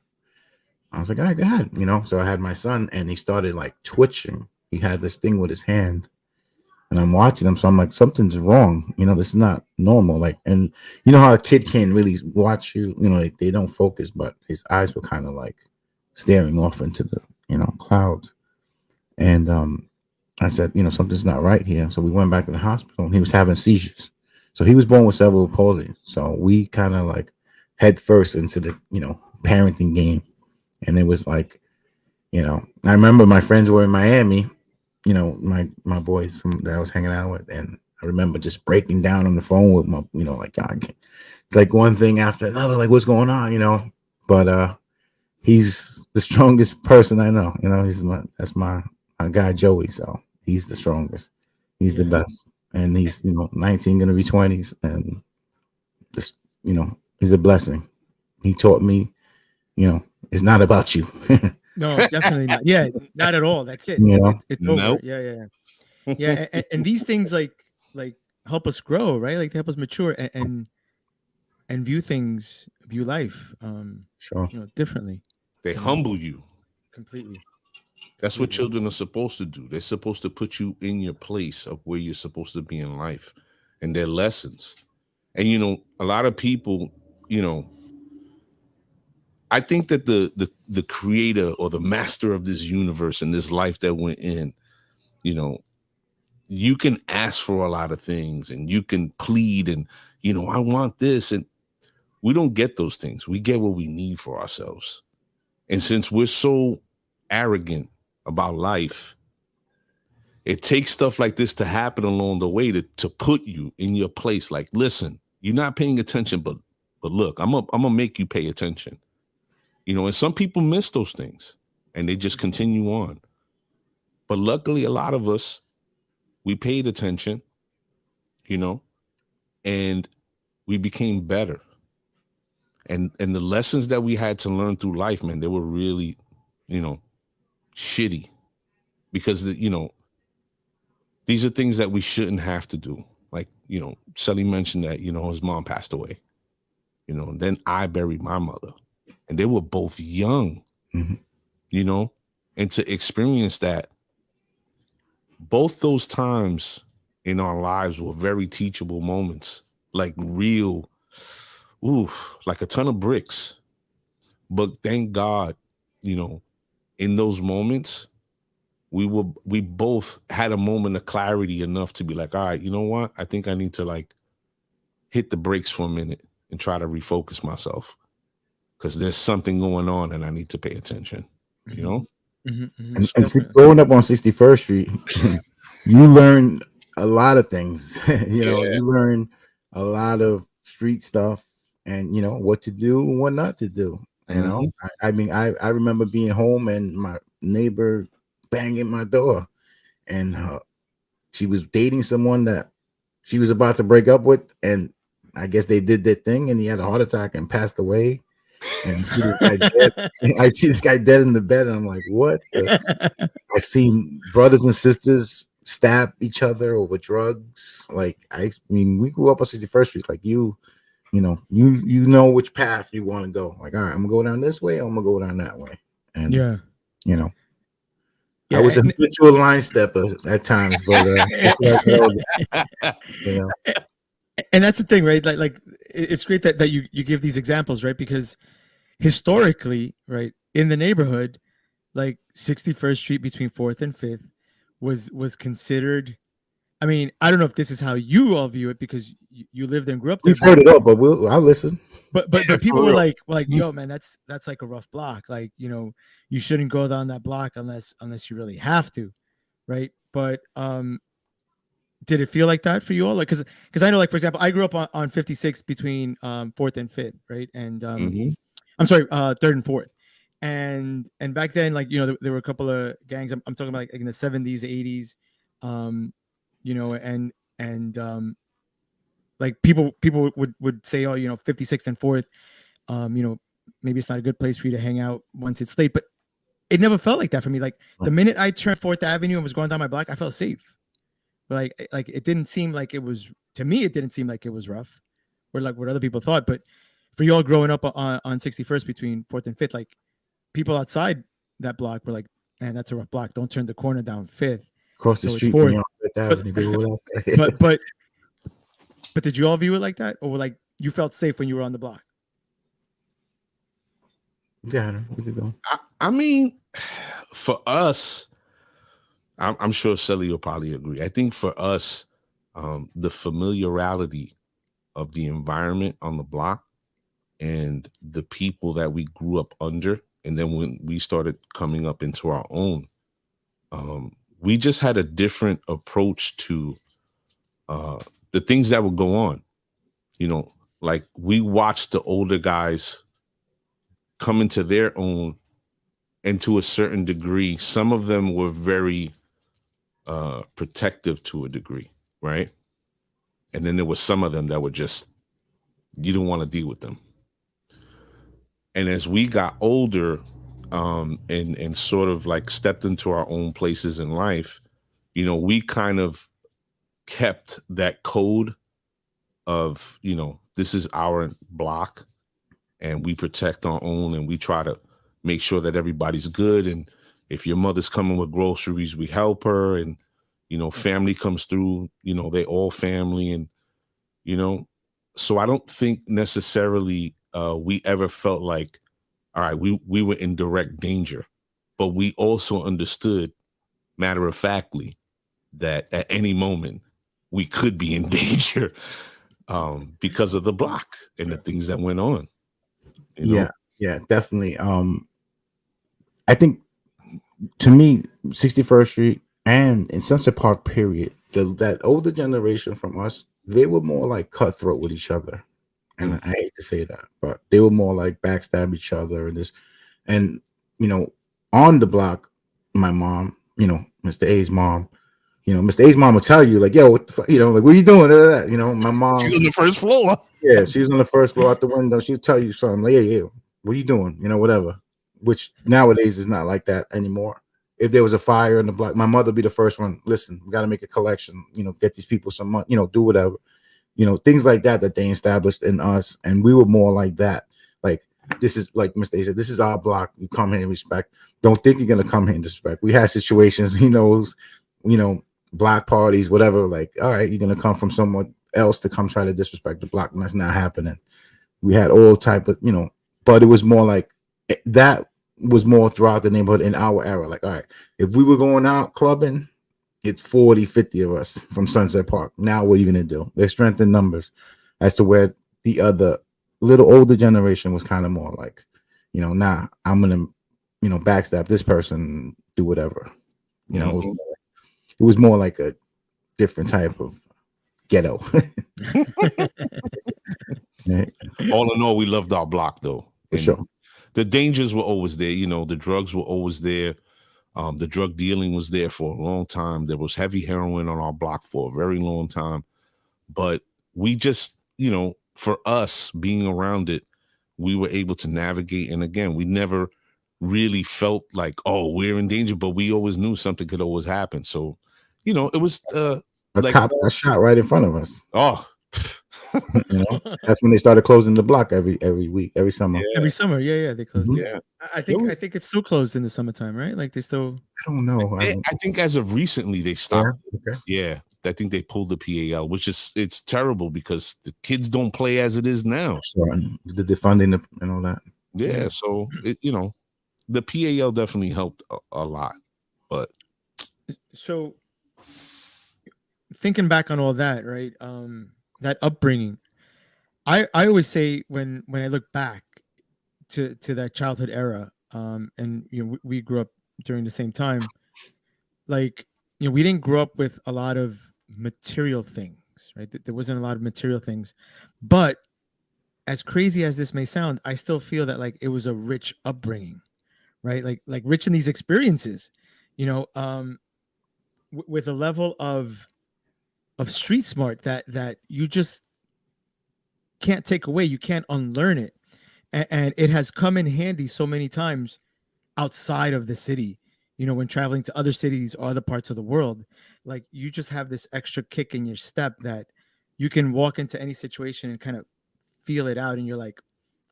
I was like, all right, go ahead, you know. So I had my son, and he started like twitching. He had this thing with his hand, and I'm watching them. So I'm like, something's wrong. This is not normal. Like, and you know how a kid can't really watch you. Like they don't focus, but his eyes were kind of like staring off into the clouds. And I said, something's not right here. So we went back to the hospital, and he was having seizures. So he was born with cerebral palsy. So we kind of like head first into the parenting game, and it was like, I remember my friends were in Miami. My boys that I was hanging out with, and I remember just breaking down on the phone with my, like, God, it's like one thing after another, like, what's going on, but he's the strongest person I know. That's my guy Joey. So he's the strongest. He's the best, and he's 19, gonna be 20s, and just he's a blessing. He taught me, it's not about you. No, definitely not. Yeah, not at all. That's it. It's over. Nope. Yeah. And these things like help us grow, right? Like they help us mature and view life, Sure. differently. They humble you. Completely. That's what children are supposed to do. They're supposed to put you in your place of where you're supposed to be in life, and their lessons. And a lot of people, I think that the creator or the master of this universe and this life that we're in, you can ask for a lot of things, and you can plead, and I want this, and we don't get those things. We get what we need for ourselves. And since we're so arrogant about life, it takes stuff like this to happen along the way to put you in your place. Like, listen, you're not paying attention, but look, I'm gonna make you pay attention. And some people miss those things and they just continue on. But luckily, a lot of us, we paid attention, and we became better. And the lessons that we had to learn through life, man, they were really, shitty, because these are things that we shouldn't have to do. Like, Celi mentioned that, his mom passed away, and then I buried my mother, and they were both young, and to experience that, both those times in our lives were very teachable moments, like real, like a ton of bricks. But thank God, in those moments, we both had a moment of clarity enough to be like, all right, you know what? I think I need to like hit the brakes for a minute and try to refocus myself, because there's something going on and I need to pay attention, And see, growing up on 61st Street, you learn a lot of things. You learn a lot of street stuff, and what to do and what not to do. I mean, I remember being home and my neighbor banging my door, and she was dating someone that she was about to break up with, and I guess they did their thing, and he had a heart attack and passed away. And see this guy dead. I see this guy dead in the bed, and I'm like, what? I seen brothers and sisters stab each other over drugs. Like, I mean, we grew up on 61st Street. Like, you know which path you want to go. Like, all right, I'm gonna go down this way, I'm gonna go down that way. And I was a habitual line stepper at times, but and that's the thing, right? Like it's great that you give these examples, right? Because historically, right, in the neighborhood, like 61st Street between 4th and 5th was considered. I mean, I don't know if this is how you all view it, because you lived and grew up there. We've heard it all, but I'll listen. But people were like, yo, man, that's like a rough block. Like, you shouldn't go down that block unless you really have to, right? But did it feel like that for you all? Like, because I know, like, for example, I grew up on 56 between 4th and 5th, right? And I'm sorry, 3rd and 4th. And back then, like, there were a couple of gangs. I'm talking about like in the 70s, 80s, and like people would say, oh, 56th and 4th, maybe it's not a good place for you to hang out once it's late. But it never felt like that for me. Like, the minute I turned 4th Avenue and was going down my block, I felt safe. But like it didn't seem like it was, to me, it didn't seem like it was rough, or like what other people thought. But for you all growing up on 61st between 4th and 5th, like, people outside that block were like, man, that's a rough block. Don't turn the corner down 5th. Across the So street, Avenue. Nigga, what else? but did you all view it like that, or like you felt safe when you were on the block? Yeah, we could go. I mean, for us, I'm sure Celi will probably agree. I think for us, the familiarity of the environment on the block and the people that we grew up under, and then when we started coming up into our own, we just had a different approach to the things that would go on. You know, like we watched the older guys come into their own, and to a certain degree, some of them were very protective to a degree, right? And then there was some of them that were just, you don't want to deal with them. And as we got older, and sort of like stepped into our own places in life, you know, we kind of kept that code of, you know, this is our block and we protect our own, and we try to make sure that everybody's good. And if your mother's coming with groceries, we help her. And, you know, family comes through, you know, they all family. And, you know, so I don't think necessarily we ever felt like, all right, we were in direct danger, but we also understood, matter of factly, that at any moment we could be in danger because of the block and the things that went on. You know? Yeah, definitely. I think to me, 61st Street and in Sunset Park, period, that older generation from us, they were more like cutthroat with each other. And I hate to say that, but they were more like backstab each other and this. And, you know, on the block, my mom, you know, Mr. A's mom, you know, Mr. A's mom will tell you, like, yo, what the fuck, you know, like, what are you doing? You know, my mom. She's on the first floor. Yeah, she's on the first floor out the window. She'll tell you something like, yeah, what are you doing? You know, whatever. Which nowadays is not like that anymore. If there was a fire in the block, my mother would be the first one. Listen, we got to make a collection, you know, get these people some money, you know, do whatever. You know, things like that they established in us. And we were more like that. Like, this is, like Mr. A said, this is our block. You come here and respect. Don't think you're going to come here and disrespect. We had situations, he knows, you know, block parties, whatever. Like, all right, you're going to come from someone else to come try to disrespect the block. And that's not happening. We had all type of, you know, but it was more like that was more throughout the neighborhood in our era. Like, all right, if we were going out clubbing, it's 40, 50 of us from Sunset Park. Now what are you going to do? There's strength in numbers, as to where the other little older generation was kind of more like, you know, nah, I'm going to, you know, backstab this person, do whatever. You know, it was more like a different type of ghetto. Right. All in all, we loved our block, though. For sure. The dangers were always there. You know, the drugs were always there. The drug dealing was there for a long time. There was heavy heroin on our block for a very long time. But we just, you know, for us being around it, we were able to navigate. And again, we never really felt like, oh, we're in danger, but we always knew something could always happen. So, you know, it was a cop got shot right in front of us. Oh, you know, that's when they started closing the block every week, every summer. Yeah. Every summer, yeah, they closed. Mm-hmm. Yeah, I think it's still closed in the summertime, right? Like they still. I don't know. I think as of recently they stopped. Yeah. Okay. Yeah, I think they pulled the PAL, which is it's terrible because the kids don't play as it is now. So, the defunding and all that. Yeah, so you know, the PAL definitely helped a lot. But so thinking back on all that, right? That upbringing, I always say when I look back to that childhood era, and you know we grew up during the same time, like you know we didn't grow up with a lot of material things, right? There wasn't a lot of material things, but as crazy as this may sound, I still feel that like it was a rich upbringing, right? Like rich in these experiences, you know, with a level of street smart that you just can't take away. You can't unlearn it. And it has come in handy so many times outside of the city, you know, when traveling to other cities or other parts of the world. Like you just have this extra kick in your step that you can walk into any situation and kind of feel it out. And you're like,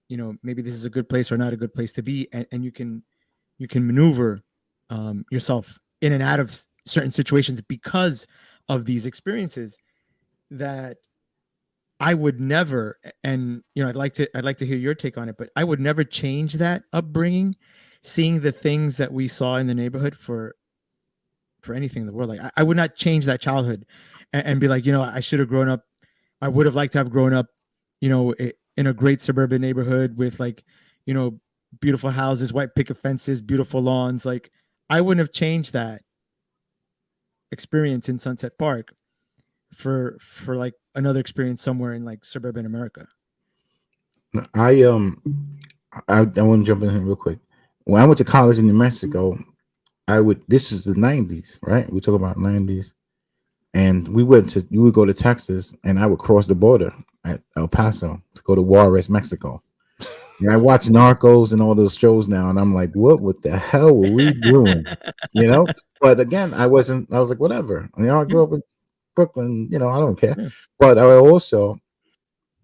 you know, maybe this is a good place or not a good place to be. And you can maneuver yourself in and out of certain situations because of these experiences that I would never, and I'd like to hear your take on it, but I would never change that upbringing, seeing the things that we saw in the neighborhood for anything in the world. Like I would not change that childhood and be like, I should have grown up. I would have liked to have grown up, in a great suburban neighborhood with like, beautiful houses, white picket fences, beautiful lawns. Like I wouldn't have changed that experience in Sunset Park for like another experience somewhere in like suburban America. I want to jump in here real quick. When I went to college in New Mexico, this was the 90s, right? We talk about 90s. And we would go to Texas, and I would cross the border at El Paso to go to Juarez, Mexico. And I watch Narcos and all those shows now, and I'm like, what the hell were we doing? But again, I was like, whatever. I grew up in Brooklyn, I don't care. Yeah. But I also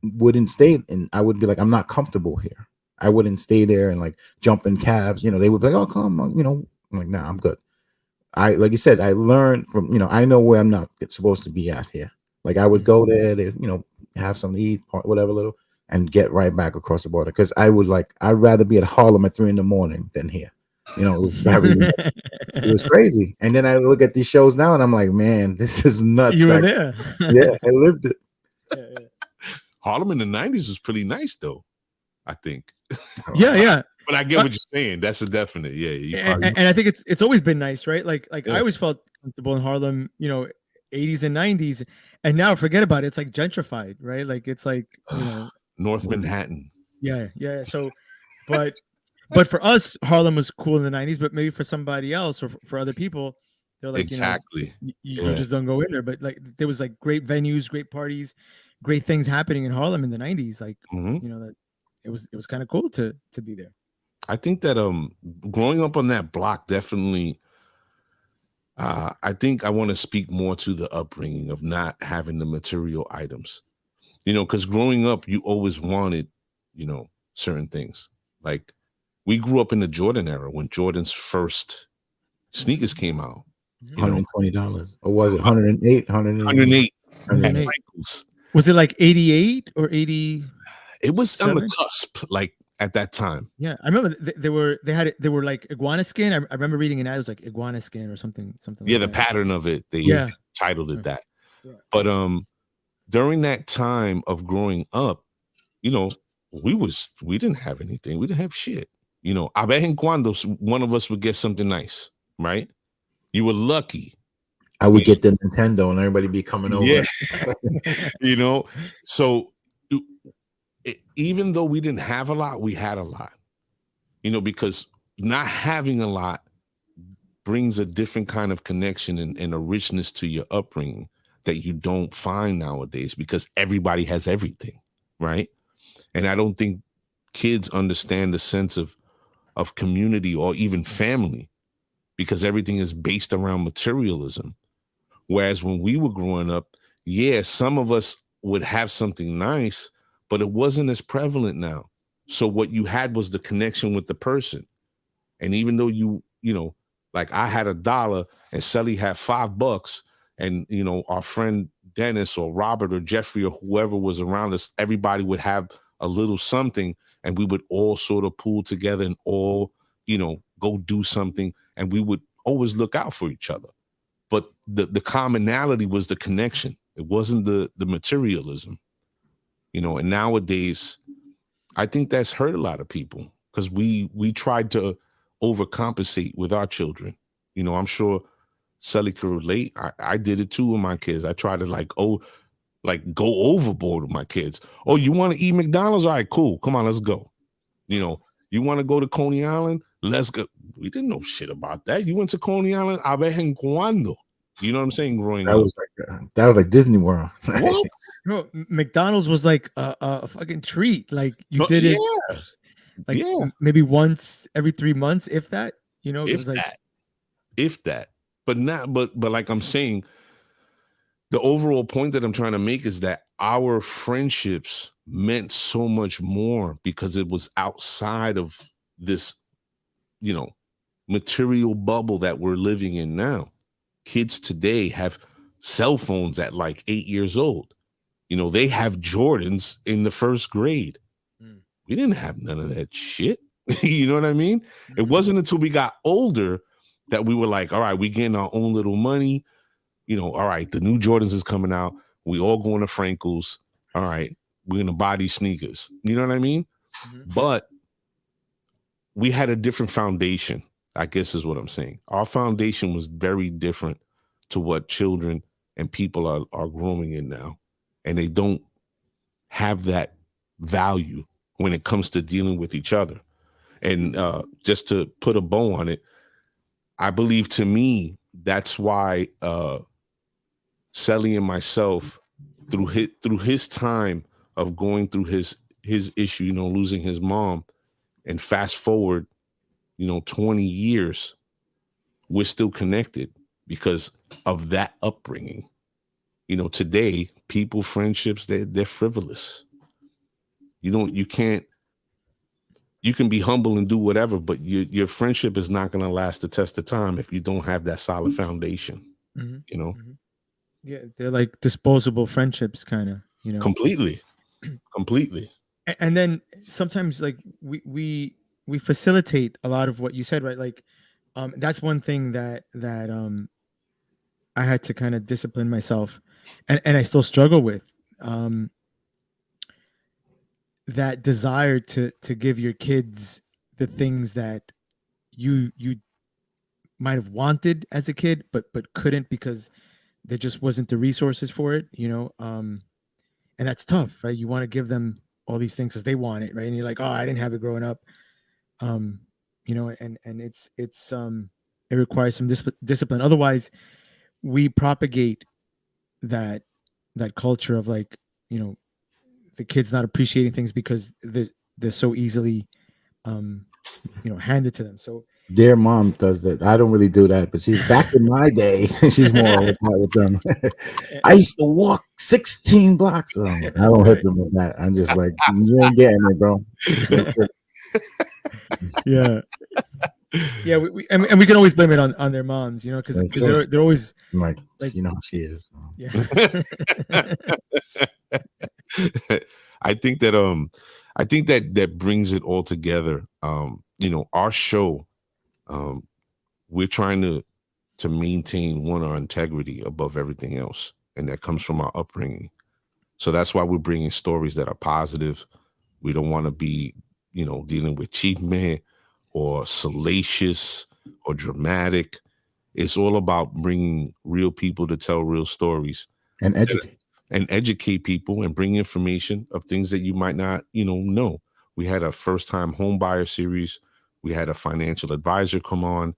wouldn't stay, and I would be like, I'm not comfortable here. I wouldn't stay there and like jump in cabs. They would be like, oh, come on, I'm like, nah, I'm good. Like you said, I learned from, I know where I'm not supposed to be at here. Like I would go there, have something to eat, whatever little, and get right back across the border. Because I'd rather be at Harlem at 3 a.m. than here. It was crazy. And then I look at these shows now and I'm like, man, this is nuts. You were there. Yeah, I lived it. Yeah. Harlem in the 90s was pretty nice though, I think. Yeah. But I get what you're saying. That's a definite. Yeah. And I think it's always been nice, right? Like Yeah. I always felt comfortable in Harlem, 80s and 90s. And now forget about it. It's like gentrified, right? Like it's like, North Manhattan. Yeah. So, but for us, Harlem was cool in the 90s, but maybe for somebody else or for other people, they're like, exactly. You just don't go in there. But like there was like great venues, great parties, great things happening in Harlem in the 90s. Like, that it was kind of cool to be there. I think that growing up on that block definitely I think I want to speak more to the upbringing of not having the material items. Because growing up you always wanted, certain things. Like we grew up in the Jordan era when Jordan's first sneakers came out. $120. Or was it 108? 108. 108. Was it like 88 or 80? It was on the cusp, like at that time. Yeah, I remember they were like iguana skin. I remember reading an ad. It was like iguana skin or something. Yeah, like the that. pattern of it. They titled it that. Yeah. But during that time of growing up, we didn't have anything. We didn't have shit. A vez en cuando one of us would get something nice, right? You were lucky. I would get the Nintendo and everybody be coming over. Yeah. So even though we didn't have a lot, we had a lot, because not having a lot brings a different kind of connection and a richness to your upbringing that you don't find nowadays because everybody has everything, right? And I don't think kids understand the sense of community or even family because everything is based around materialism. Whereas when we were growing up, some of us would have something nice, but it wasn't as prevalent now. So what you had was the connection with the person. And even though like I had $1 and Celi had $5 and, our friend Dennis or Robert or Jeffrey or whoever was around us, everybody would have a little something and we would all sort of pool together and all, go do something. And we would always look out for each other. But the commonality was the connection. It wasn't the materialism. And nowadays, I think that's hurt a lot of people because we tried to overcompensate with our children. I'm sure Celi could relate. I did it too with my kids. I tried to go overboard with my kids. Oh, you want to eat McDonald's? All right, cool. Come on, let's go. You want to go to Coney Island? Let's go. We didn't know shit about that. You went to Coney Island? A ver en cuando. You know what I'm saying? Growing up. That was like Disney World. What? No, McDonald's was like a fucking treat. Like you did it maybe once every 3 months, if that, it was like if that. But not but like I'm saying, the overall point that I'm trying to make is that our friendships meant so much more because it was outside of this, material bubble that we're living in now. Kids today have cell phones at like 8 years old. You know, they have Jordans in the first grade. We didn't have none of that shit. You know what I mean? It wasn't until we got older that we were like, all right, we getting our own little money. You know, all right, the new Jordans is coming out. We all going to Frankel's. All right, we're going to buy these sneakers. You know what I mean? But we had a different foundation, I guess is what I'm saying. Our foundation was very different to what children and people are growing in now. And they don't have that value when it comes to dealing with each other. And just to put a bow on it, I believe, to me, that's why Celi and myself, through his time of going through his issue, you know, losing his mom, and fast forward, you know, 20 years, we're still connected because of that upbringing. You know, today, people, friendships, they're frivolous. You can be humble and do whatever, but your friendship is not going to last the test of time if you don't have that solid foundation. You know? Yeah, they're like disposable friendships, kind of, you know. Completely. And then sometimes, like, we facilitate a lot of what you said, right? Like, that's one thing that I had to kind of discipline myself, and I still struggle with, that desire to give your kids the things that you might have wanted as a kid, but couldn't because there just wasn't the resources for it, you know. And that's tough, right? You want to give them all these things because they want it, right? And you're like, oh, I didn't have it growing up, you know. And it's it requires some discipline. Otherwise, we propagate that culture of, like, you know, the kids not appreciating things because they're so easily you know, handed to them. So their mom does that. I don't really do that, but she's back in my day. She's more with them. I used to walk 16 blocks. I don't hit them with that. I'm just like, you ain't getting it, bro. Yeah. Yeah, and we can always blame it on their moms, you know, because they're always like, you know, she is. Yeah. I think that brings it all together. You know, our show, we're trying to maintain our integrity above everything else, and that comes from our upbringing. So that's why we're bringing stories that are positive. We don't want to be, you know, dealing with cheap men or salacious or dramatic. It's all about bringing real people to tell real stories and educate people and bring information of things that you might not, you know. We had a first-time home buyer series. We had a financial advisor come on.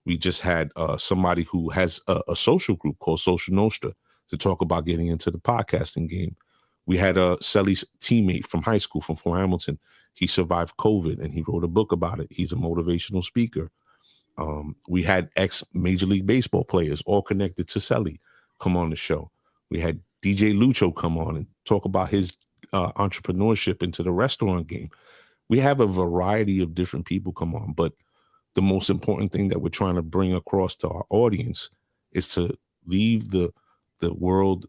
We just had somebody who has a social group called Social Nostra to talk about getting into the podcasting game. We had Celi's teammate from high school, from Fort Hamilton. He survived COVID and he wrote a book about it. He's a motivational speaker. We had ex-Major League Baseball players, all connected to Celi, come on the show. We had DJ Lucho come on and talk about his entrepreneurship into the restaurant game. We have a variety of different people come on, but the most important thing that we're trying to bring across to our audience is to leave the world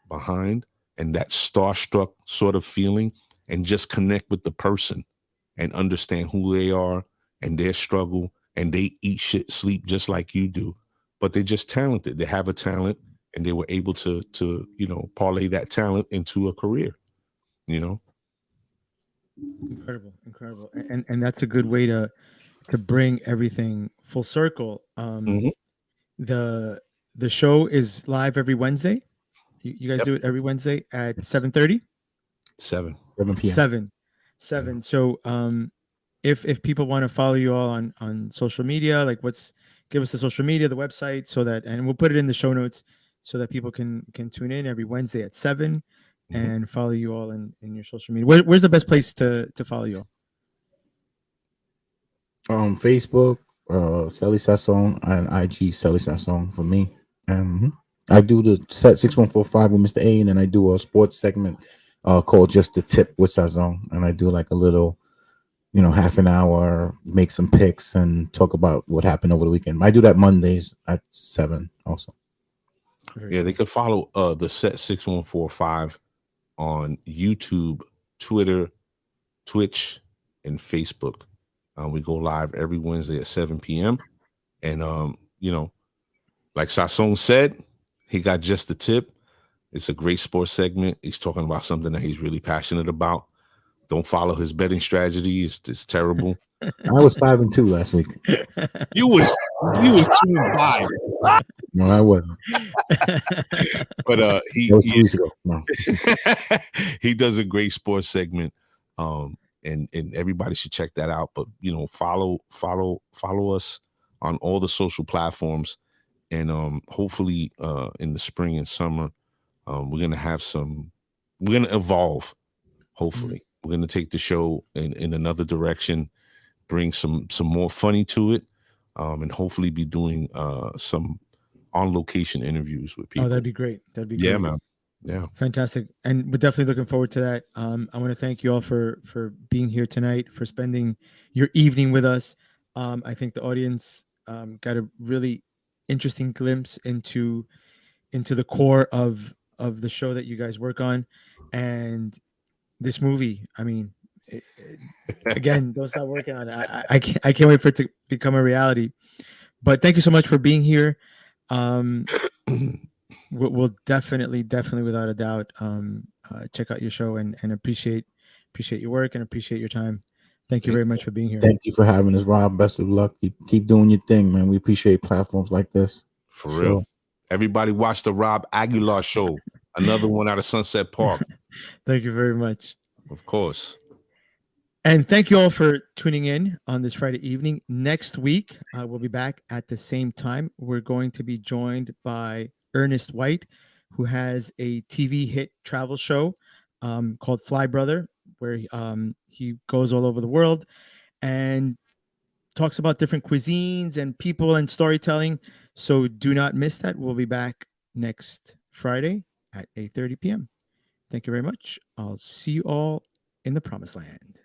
behind and that starstruck sort of feeling, and just connect with the person and understand who they are and their struggle, and they eat, shit, sleep just like you do, but they're just talented. They have a talent, and they were able to you know, parlay that talent into a career, you know. Incredible. And that's a good way to bring everything full circle. The show is live every Wednesday. You guys do it every Wednesday at 7:30? 7 p.m. 7. So if people want to follow you all on social media, like, give us the social media, the website, so that, and we'll put it in the show notes so that people can tune in every Wednesday at 7 and follow you all in your social media. Where's the best place to follow you all? Facebook, Celi Sazon, and IG Celi Sazon for me. I do the set 6145 with Mr. A, and then I do a sports segment called Just the Tip with Sazon, and I do like a little, you know, half an hour, make some picks and talk about what happened over the weekend. I do that Mondays at 7 also. Very Yeah, they cool. could follow the Set 6145 on YouTube, Twitter, Twitch, and Facebook. We go live every Wednesday at 7 p.m. And like Sazon said, he got just the tip. It's a great sports segment. He's talking about something that he's really passionate about. Don't follow his betting strategy. It's terrible. I was 5-2 last week. You was 2-5. No, I wasn't. But That was 2 weeks ago. No. he does a great sports segment. And everybody should check that out. But follow us on all the social platforms. And hopefully in the spring and summer, we're gonna evolve. Hopefully, we're gonna take the show in another direction, bring some more funny to it, and hopefully be doing some on location interviews with people. Oh, that'd be great. That'd be Yeah, great. man. Yeah, Fantastic. And we're definitely looking forward to that. I want to thank you all for being here tonight, for spending your evening with us. I think the audience got a really interesting glimpse into the core of the show that you guys work on, and this movie. I mean, again, don't stop working on it. I can't wait for it to become a reality. But thank you so much for being here. We'll definitely, without a doubt, check out your show and appreciate your work and appreciate your time. Thank you very much for being here. Thank you for having us, Rob. Best of luck. Keep doing your thing, man. We appreciate platforms like this. for real. Everybody watch the Rob Aguilar show. Another one out of Sunset Park. Thank you very much. Of course. And thank you all for tuning in on this Friday evening. Next week, we'll be back at the same time. We're going to be joined by Ernest White, who has a TV hit travel show called Fly Brother, where he goes all over the world and talks about different cuisines and people and storytelling. So do not miss that. We'll be back next Friday at 8:30 p.m. Thank you very much. I'll see you all in the promised land.